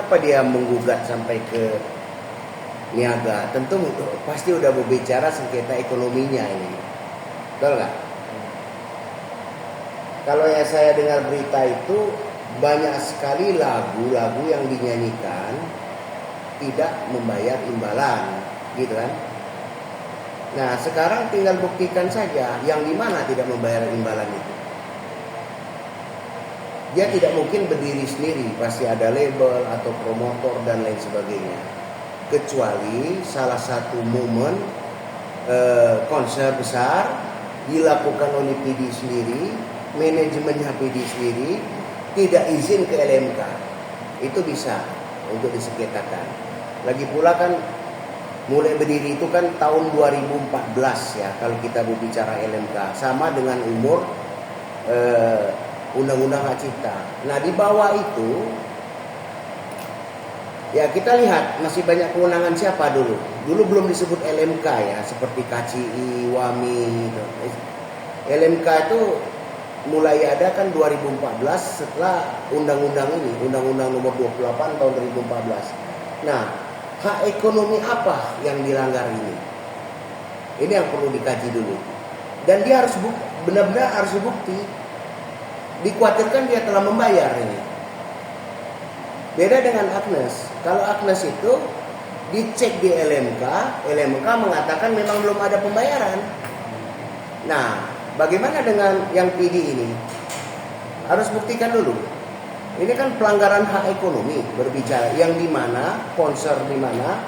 Kenapa dia menggugat sampai ke niaga? Tentu pasti udah berbicara sengketa ekonominya ini. Betul nggak? Kalau yang saya dengar berita itu banyak sekali lagu-lagu yang dinyanyikan tidak membayar imbalan, gitu kan? Nah, sekarang tinggal buktikan saja yang di mana tidak membayar imbalan itu. Dia tidak mungkin berdiri sendiri, pasti ada label atau promotor dan lain sebagainya. Kecuali salah satu momen konser besar dilakukan oleh PD sendiri, manajemennya PD sendiri, tidak izin ke LMK. Itu bisa untuk disengketakan. Lagi pula kan mulai berdiri itu kan tahun 2014 ya, kalau kita berbicara LMK, sama dengan umur Undang-Undang Hak Cipta. Nah, di bawah itu ya kita lihat masih banyak kewenangan siapa dulu. Dulu belum disebut LMK ya, seperti KCI, WAMI gitu. LMK itu mulai ada kan 2014 setelah undang-undang ini, Undang-Undang Nomor 28 tahun 2014. Nah, hak ekonomi apa yang dilanggar ini? Ini yang perlu dikaji dulu. Dan dia harus benar-benar harus bukti. Dikhawatirkan dia telah membayar ini. Beda dengan Agnes. Kalau Agnes itu dicek di LMK, LMK mengatakan memang belum ada pembayaran. Nah, bagaimana dengan yang PD ini? Harus buktikan dulu. Ini kan pelanggaran hak ekonomi berbicara, yang di mana konser di mana,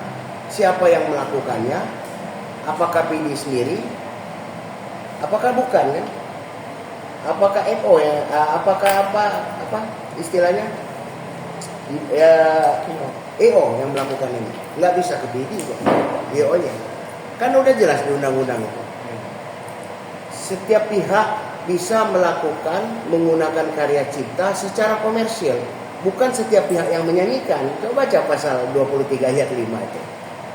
siapa yang melakukannya, apakah PD sendiri, apakah bukan kan? Apakah FO ya? Apakah apa istilahnya? Ya, EO yang melakukan ini. Nggak bisa ke PD kok. EO-nya. Kan udah jelas di undang-undang itu. Setiap pihak bisa melakukan menggunakan karya cipta secara komersial. Bukan setiap pihak yang menyanyikan. Coba baca pasal 23 ayat 5 itu.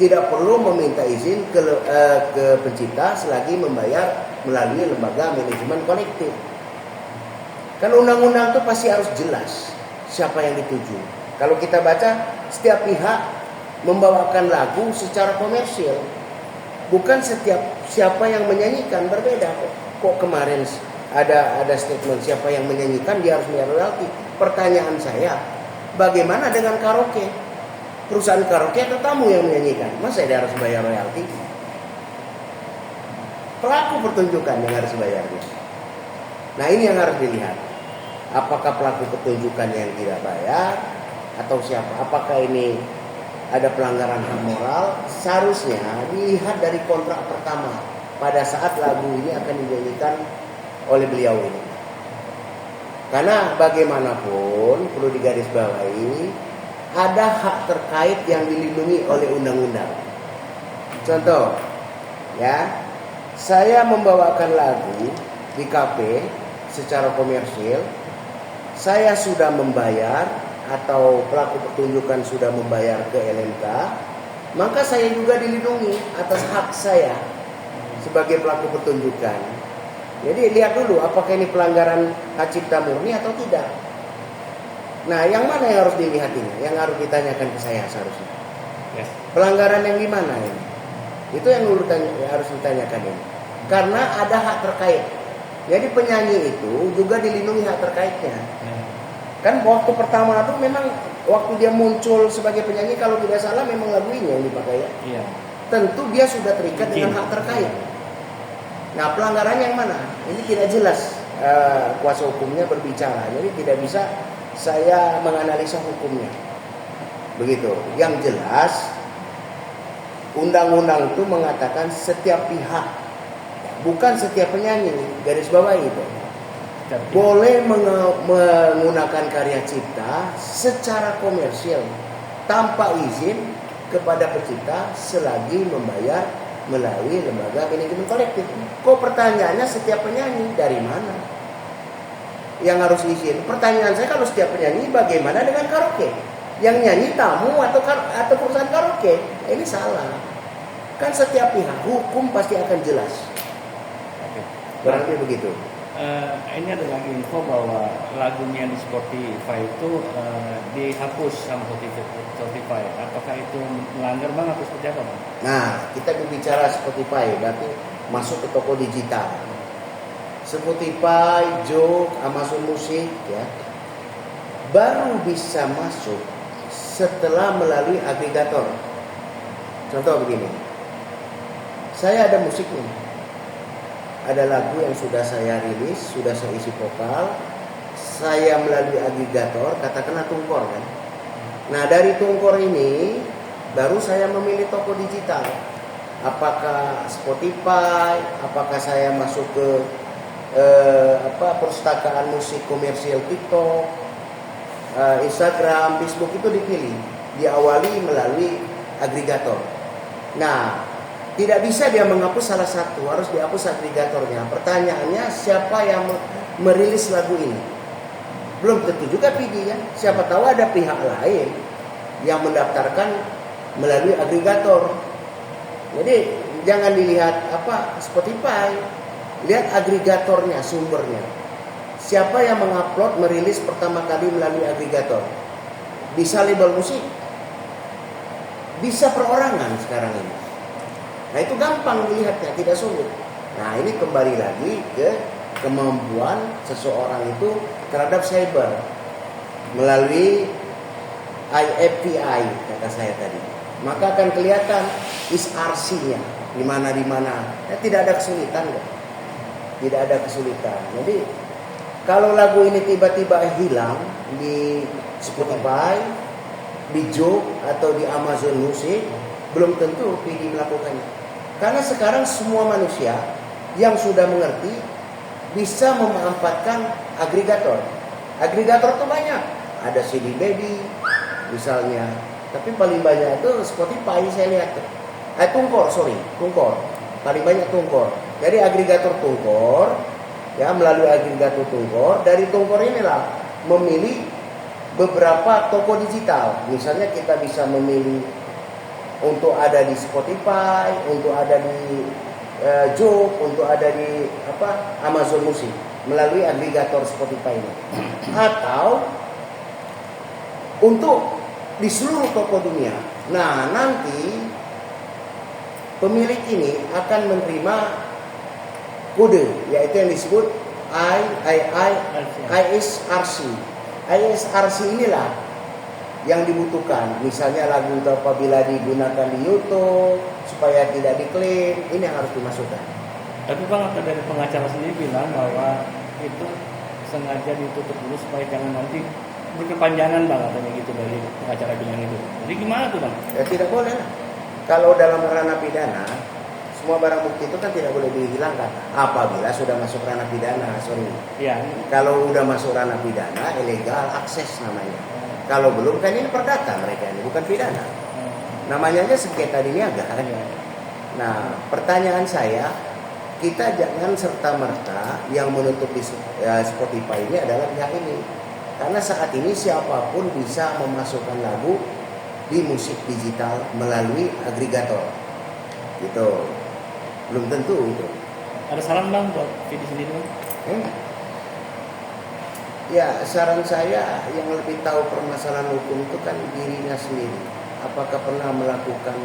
Tidak perlu meminta izin ke pencipta selagi membayar melalui lembaga manajemen kolektif. Kan undang-undang itu pasti harus jelas siapa yang dituju. Kalau kita baca, setiap pihak membawakan lagu secara komersial. Bukan setiap siapa yang menyanyikan, berbeda kok. Kok kemarin ada statement siapa yang menyanyikan dia harus bayar royalti. Pertanyaan saya, bagaimana dengan karaoke? Perusahaan karaoke atau tamu yang menyanyikan? Masa dia harus bayar royalti? Pelaku pertunjukan yang harus bayarnya. Nah, ini yang harus dilihat. Apakah pelaku pertunjukan yang tidak bayar atau siapa? Apakah ini ada pelanggaran HAM moral? Seharusnya dilihat dari kontrak pertama pada saat lagu ini akan dinyanyikan oleh beliau ini. Karena bagaimanapun perlu digarisbawahi, ada hak terkait yang dilindungi oleh undang-undang. Contoh, ya, saya membawakan lagu di kafe secara komersil. Saya sudah membayar atau pelaku pertunjukan sudah membayar ke LMK, maka saya juga dilindungi atas hak saya sebagai pelaku pertunjukan. Jadi lihat dulu apakah ini pelanggaran hak cipta murni atau tidak. Nah, yang mana yang harus dilihat ini? Yang harus ditanyakan ke saya seharusnya. Yes. Pelanggaran yang di mana ini? Itu yang harus ditanyakan ini. Karena ada hak terkait. Jadi penyanyi itu juga dilindungi hak terkaitnya. Kan waktu pertama itu memang waktu dia muncul sebagai penyanyi, kalau tidak salah memang lagu ini yang dipakai ya. Iya. Tentu dia sudah terikat dengan hak terkait. Nah, pelanggaran yang mana? Ini tidak jelas kuasa hukumnya berbicara. Jadi tidak bisa saya menganalisa hukumnya. Begitu. Yang jelas undang-undang itu mengatakan setiap pihak, bukan setiap penyanyi, garis bawah itu, boleh menggunakan karya cipta secara komersial tanpa izin kepada pencipta selagi membayar melalui lembaga manajemen kolektif. Kok pertanyaannya setiap penyanyi? Dari mana yang harus izin? Pertanyaan saya, kalau setiap penyanyi, bagaimana dengan karaoke? Yang nyanyi tamu atau perusahaan karaoke? Ini salah. Kan setiap pihak, hukum pasti akan jelas. Berarti begitu. Ini ada lagi info bahwa lagunya di Spotify itu dihapus sama Spotify. Apakah itu melanggar Bang atau seperti apa Bang? Nah, kita berbicara Spotify, berarti masuk ke toko digital. Spotify, Joox, Amazon Music, ya, baru bisa masuk setelah melalui agregator. Contoh begini, saya ada musik nih, ada lagu yang sudah saya rilis, sudah saya isi vokal, saya melalui agregator, katakanlah Tunkor kan. Nah dari Tunkor ini baru saya memilih toko digital. Apakah Spotify, apakah saya masuk ke perpustakaan musik komersial TikTok, Instagram, Facebook, itu dipilih, diawali melalui agregator. Nah, tidak bisa dia menghapus salah satu, harus dihapus agregatornya. Pertanyaannya, siapa yang merilis lagu ini? Belum tentu juga PD ya. Siapa tahu ada pihak lain yang mendaftarkan melalui agregator. Jadi jangan dilihat Spotify, lihat agregatornya, sumbernya. Siapa yang mengupload, merilis pertama kali melalui agregator? Bisa label musik, bisa perorangan sekarang ini. Nah itu gampang dilihatnya, tidak sulit. Nah ini kembali lagi ke kemampuan seseorang itu terhadap cyber melalui IFPI kata saya tadi. Maka akan kelihatan RC-nya di mana. Ya, tidak ada kesulitan kok. Tidak ada kesulitan. Jadi kalau lagu ini tiba-tiba hilang di Spotify, di Joox atau di Amazon Music, belum tentu PD melakukannya. Karena sekarang semua manusia yang sudah mengerti bisa memanfaatkan agregator. Agregator itu banyak. Ada CD Baby misalnya. Tapi paling banyak itu Spotify saya lihat. Tunkor. Paling banyak Tunkor. Jadi agregator Tunkor, ya melalui agregator Tunkor, dari Tunkor inilah memilih beberapa toko digital. Misalnya kita bisa memilih untuk ada di Spotify, untuk ada di Joox, untuk ada di Amazon Music melalui agregator Spotify ini. Atau untuk di seluruh toko dunia. Nah, nanti pemilik ini akan menerima kode, yaitu yang disebut ISRC. ISRC inilah yang dibutuhkan. Misalnya lagu itu apabila digunakan di YouTube supaya tidak diklaim, ini yang harus dimasukkan. Tapi Bang, dari pengacara sendiri bilang bahwa itu sengaja ditutup dulu supaya jangan nanti berkepanjangan Bang, katanya gitu dari pengacara bilang itu. Jadi gimana tuh Bang? Ya tidak boleh lah. Kalau dalam ranah pidana, semua barang bukti itu kan tidak boleh dihilangkan apabila sudah masuk ranah pidana. Ya. Kalau udah masuk ranah pidana, ilegal akses namanya. Kalau belum kan ini perdata mereka ini, bukan pidana. Namanya aja sengketa niaga kan. Nah, pertanyaan saya, kita jangan serta-merta yang menutup di Spotify ini adalah pihak ini. Karena saat ini siapapun bisa memasukkan lagu di musik digital melalui agregator. Gitu. Belum tentu itu. Ada saran Bang buat video sendiri Bang? Ya, saran saya yang lebih tahu permasalahan hukum itu kan dirinya sendiri. Apakah pernah melakukan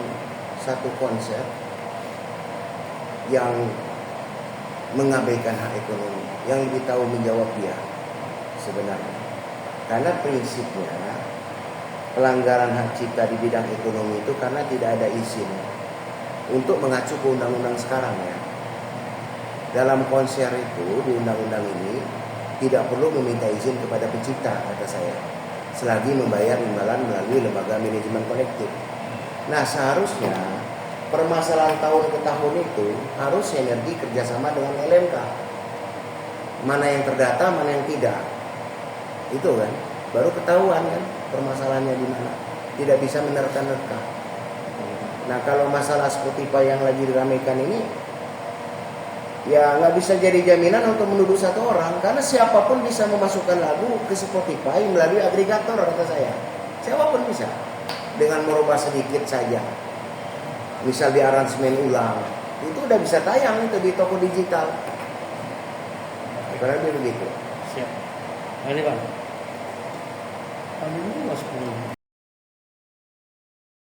satu konser yang mengabaikan hak ekonomi? Yang lebih tahu menjawab dia sebenarnya. Karena prinsipnya pelanggaran hak cipta di bidang ekonomi itu karena tidak ada izin. Untuk mengacu ke undang-undang sekarang ya. Dalam konser itu di undang-undang ini tidak perlu meminta izin kepada pencipta kata saya. Selagi membayar imbalan melalui lembaga manajemen kolektif. Nah seharusnya permasalahan tahun ke tahun itu harus sinergi kerjasama dengan LMK. Mana yang terdata, mana yang tidak. Itu kan, baru ketahuan kan permasalahannya di mana. Tidak bisa menerka-nerka. Nah kalau masalah Spotify yang lagi diramaikan ini, ya nggak bisa jadi jaminan untuk menuduh satu orang, karena siapapun bisa memasukkan lagu ke Spotify melalui agregator kata saya. Siapapun bisa, dengan merubah sedikit saja. Misal di aransemen ulang, itu udah bisa tayang itu di toko digital. Karena dia begitu. Siap. Mari Bang. Ada dulu 10.